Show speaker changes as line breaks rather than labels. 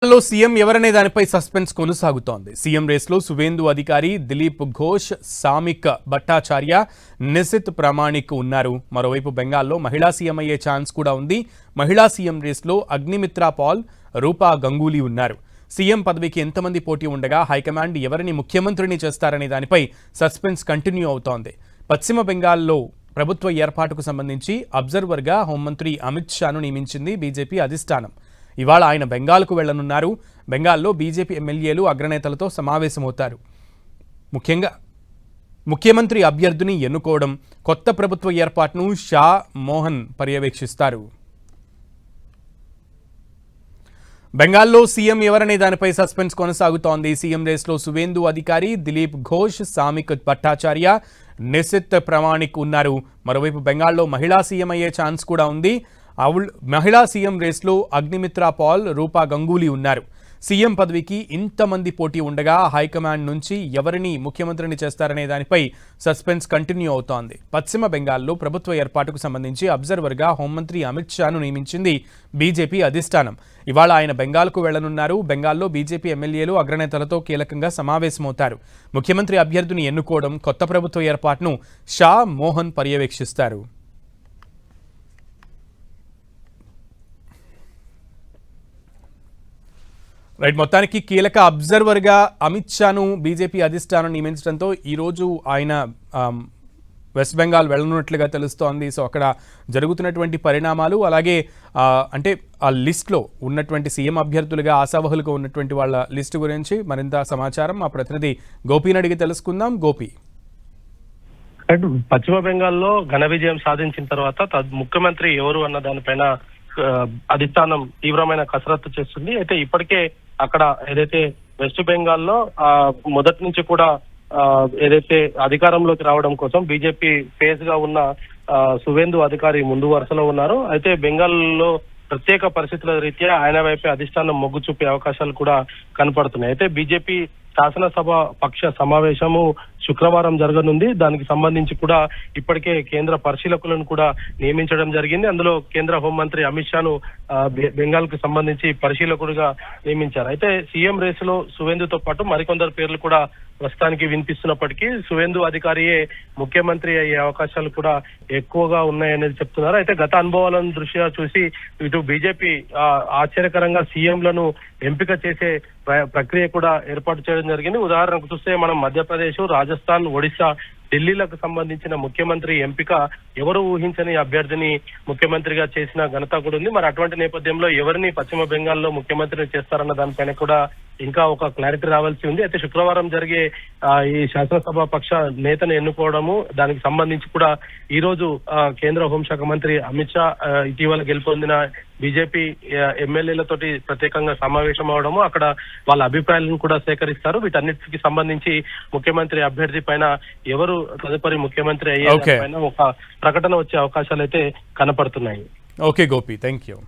లో సీఎం ఎవరనే దానిపై సస్పెన్స్ కొనసాగుతోంది. సీఎం రేస్లో సువేందు అధికారి, దిలీప్ ఘోష్, సామిక్ భట్టాచార్య, నిశిత్ ప్రామాణిక్ ఉన్నారు. మరోవైపు బెంగాల్లో మహిళా సీఎం అయ్యే ఛాన్స్ కూడా ఉంది. మహిళా సీఎం రేస్లో అగ్నిమిత్రా పాల్, రూపా గంగూలీ ఉన్నారు. సీఎం పదవికి ఎంతమంది పోటీ ఉండగా హైకమాండ్ ఎవరిని ముఖ్యమంత్రిని చేస్తారనే దానిపై సస్పెన్స్ కంటిన్యూ అవుతోంది. పశ్చిమ బెంగాల్లో ప్రభుత్వ ఏర్పాటుకు సంబంధించి అబ్జర్వర్గా హోంమంత్రి అమిత్ షాను నియమించింది బీజేపీ అధిష్టానం. ఇవాళ ఆయన బెంగాల్కు వెళ్లనున్నారు. బెంగాల్లో బీజేపీ ఎమ్మెల్యేలు అగ్రనేతలతో సమావేశమవుతారు. ముఖ్యంగా ముఖ్యమంత్రి అభ్యర్థిని ఎన్నుకోవడం, కొత్త ప్రభుత్వ ఏర్పాటును షా మోహన్ పర్యవేక్షిస్తారు. బెంగాల్లో సీఎం ఎవరనే దానిపై సస్పెన్స్ కొనసాగుతోంది. సీఎం రేస్లో సువేందు అధికారి, దిలీప్ ఘోష్, సామిక్ భట్టాచార్య, నిశిత్ ప్రామాణిక్ ఉన్నారు. మరోవైపు బెంగాల్లో మహిళా సీఎం అయ్యే ఛాన్స్ కూడా ఉంది. మహిళా సీఎం రేస్లో అగ్నిమిత్రా పాల్, రూపా గంగూలీ ఉన్నారు. సీఎం పదవికి ఇంతమంది పోటీ ఉండగా హైకమాండ్ నుంచి ఎవరిని ముఖ్యమంత్రిని చేస్తారనే దానిపై సస్పెన్స్ కంటిన్యూ అవుతోంది. పశ్చిమ బెంగాల్లో ప్రభుత్వ ఏర్పాటుకు సంబంధించి అబ్జర్వర్గా హోంమంత్రి అమిత్ షాను నియమించింది బీజేపీ అధిష్టానం. ఇవాళ ఆయన బెంగాల్కు వెళ్లనున్నారు. బెంగాల్లో బీజేపీ ఎమ్మెల్యేలు అగ్రనేతలతో కీలకంగా సమావేశమవుతారు. ముఖ్యమంత్రి అభ్యర్థిని ఎన్నుకోవడం, కొత్త ప్రభుత్వ ఏర్పాటును షా మోహన్ పర్యవేక్షిస్తారు. రైట్, మొత్తానికి కీలక అబ్జర్వర్గా అమిత్ షాను బీజేపీ అధిష్టానం నియమించడంతో ఈరోజు ఆయన వెస్ట్ బెంగాల్ వెళ్ళనున్నట్లుగా తెలుస్తోంది. సో అక్కడ జరుగుతున్నటువంటి పరిణామాలు, అలాగే అంటే ఆ లిస్ట్లో ఉన్నటువంటి సీఎం అభ్యర్థులుగా ఆశావహులుగా ఉన్నటువంటి వాళ్ళ లిస్టు గురించి మరింత సమాచారం మా ప్రతినిధి గోపిని అడిగి తెలుసుకుందాం. గోపి,
పశ్చిమ బెంగాల్లో ఘన విజయం సాధించిన తర్వాత ముఖ్యమంత్రి ఎవరు అన్న దానిపైన అధిష్టానం తీవ్రమైన కసరత్తు చేస్తుంది. అయితే ఇప్పటికే అక్కడ ఏదైతే వెస్ట్ బెంగాల్లో మొదటి నుంచి కూడా ఏదైతే అధికారంలోకి రావడం కోసం బీజేపీ ఫేజ్ గా ఉన్న సువేందు అధికారి ముందు వరుసలో ఉన్నారు. అయితే బెంగాల్లో ప్రత్యేక పరిస్థితుల రీత్యా ఆయన వైపే అధిష్టానం మొగ్గు చూపే అవకాశాలు కూడా కనపడుతున్నాయి. అయితే బీజేపీ శాసనసభ పక్ష సమావేశము శుక్రవారం జరగనుంది. దానికి సంబంధించి కూడా ఇప్పటికే కేంద్ర పరిశీలకులను కూడా నియమించడం జరిగింది. అందులో కేంద్ర హోంమంత్రి అమిత్ షాను బెంగాల్ కు సంబంధించి పరిశీలకుడిగా నియమించారు. అయితే సీఎం రేసులో సువేందుతో పాటు మరికొందరు పేర్లు కూడా ప్రస్తుతానికి వినిపిస్తున్నప్పటికీ సువేందు అధికారియే ముఖ్యమంత్రి అయ్యే అవకాశాలు కూడా ఎక్కువగా ఉన్నాయనేది చెప్తున్నారు. అయితే గత అనుభవాలను దృష్ట్యా చూసి ఇటు బీజేపీ ఆశ్చర్యకరంగా సీఎంలను ఎంపిక చేసే ప్రక్రియ కూడా ఏర్పాటు చేయడం జరిగింది. ఉదాహరణకు చూస్తే మనం మధ్యప్రదేశ్, రాజస్థాన్, ఒడిశా, ఢిల్లీలకు సంబంధించిన ముఖ్యమంత్రి ఎంపిక ఎవరు ఊహించని అభ్యర్థిని ముఖ్యమంత్రిగా చేసిన ఘనత కూడా ఉంది. మరి అటువంటి నేపథ్యంలో ఎవరిని పశ్చిమ బెంగాల్లో ముఖ్యమంత్రిని చేస్తారన్న దానిపైన కూడా ఇంకా ఒక క్లారిటీ రావాల్సి ఉంది. అయితే శుక్రవారం జరిగే ఈ శాసనసభ పక్ష నేతను ఎన్నుకోవడము, దానికి సంబంధించి కూడా ఈ రోజు కేంద్ర హోంశాఖ మంత్రి అమిత్ షా ఇటీవల గెలుపొందిన బీజేపీ ఎమ్మెల్యేలతోటి ప్రత్యేకంగా సమావేశం అవడము, అక్కడ వాళ్ళ అభిప్రాయాలను కూడా సేకరిస్తారు. వీటన్నిటికి సంబంధించి ముఖ్యమంత్రి అభ్యర్థి పైన ఎవరు తదుపరి ముఖ్యమంత్రి అయ్యే పైన ఒక ప్రకటన వచ్చే అవకాశాలు అయితే కనపడుతున్నాయి.
Okay Gopi, thank you.